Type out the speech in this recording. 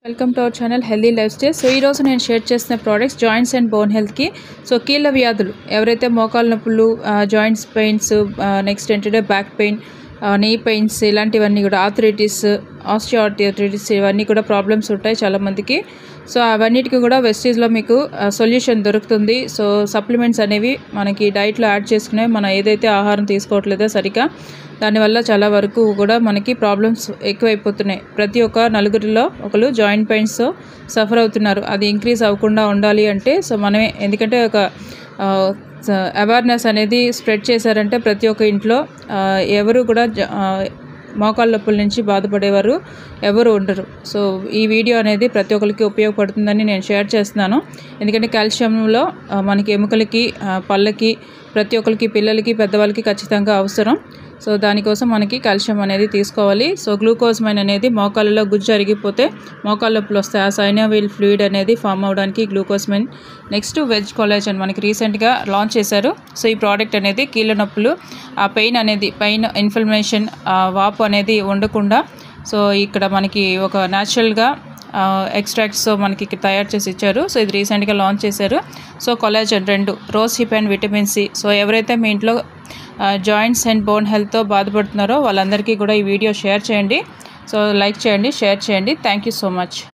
Welcome to our channel healthy life style. So ఈరోజు నేను share చేసిన ప్రోడక్ట్స్ జాయింట్స్ అండ్ బోన్ హెల్త్కి. So కీళ్ళ వ్యాధులు ఎవరైతే మోకాళ్ళ నొప్పులు, జాయింట్స్ పెయిన్స్, నెక్స్ట్ ఏంటంటే బ్యాక్ పెయిన్, నీ పెయిన్స్, ఇలాంటివన్నీ కూడా ఆర్థరైటిస్, ఆస్టియోఆర్థరైటిస్, ఇవన్నీ కూడా ప్రాబ్లమ్స్ ఉంటాయి చాలామందికి. సో అవన్నిటికీ కూడా వెస్టీజ్లో మీకు సొల్యూషన్ దొరుకుతుంది. సో సప్లిమెంట్స్ అనేవి మనకి డైట్లో యాడ్ చేసుకునే మనం ఏదైతే ఆహారం తీసుకోవట్లేదో సరిగా, దానివల్ల చాలా వరకు కూడా మనకి ప్రాబ్లమ్స్ ఎక్కువైపోతున్నాయి. ప్రతి ఒక్క నలుగురిలో ఒకరు జాయింట్ పెయిన్స్తో సఫర్ అవుతున్నారు. అది ఇంక్రీజ్ అవ్వకుండా ఉండాలి అంటే సో మనమే, ఎందుకంటే ఒక అవేర్నెస్ అనేది స్ప్రెడ్ చేశారంటే ప్రతి ఒక్క ఇంట్లో ఎవరు కూడా మోకాళ్ళ నొప్పుల నుంచి బాధపడేవారు ఎవరు ఉండరు. సో ఈ వీడియో అనేది ప్రతి ఒక్కరికి ఉపయోగపడుతుందని నేను షేర్ చేస్తున్నాను. ఎందుకంటే కాల్షియంలో మనకి ఎముకలకి, పళ్ళకి, ప్రతి ఒక్కరికి, పిల్లలకి, పెద్దవాళ్ళకి ఖచ్చితంగా అవసరం. సో దానికోసం మనకి కాల్షియం అనేది తీసుకోవాలి. సో గ్లూకోజమైన్ అనేది మోకాళ్ళలో గుజ్జు అరిగిపోతే మోకాళ్ళ నొప్పులు వస్తాయి. ఆ సైనోవియల్ ఫ్లూయిడ్ అనేది ఫామ్ అవడానికి గ్లూకోజమైన్. నెక్స్ట్ వెజ్ కొలాజన్ మనకి రీసెంట్గా లాంచ్ చేశారు. సో ఈ ప్రోడక్ట్ అనేది కీళ్ళ నొప్పులు, ఆ పెయిన్ అనేది, పెయిన్, ఇన్ఫ్లమేషన్, వాపు అనేది ఉండకుండా సో ఇక్కడ మనకి ఒక న్యాచురల్గా ఎక్స్ట్రాక్ట్స్ మనకి తయారు చేసి ఇచ్చారు. సో ఇది రీసెంట్గా లాంచ్ చేశారు. So collagen 2, rose hip and vitamin C. So ఎవరైతే మీ ఇంట్లో జాయింట్స్ అండ్ బోన్ హెల్త్తో బాధపడుతున్నారో వాళ్ళందరికీ కూడా ఈ వీడియో షేర్ చేయండి. సో లైక్ చేయండి, షేర్ చేయండి. Thank you so much.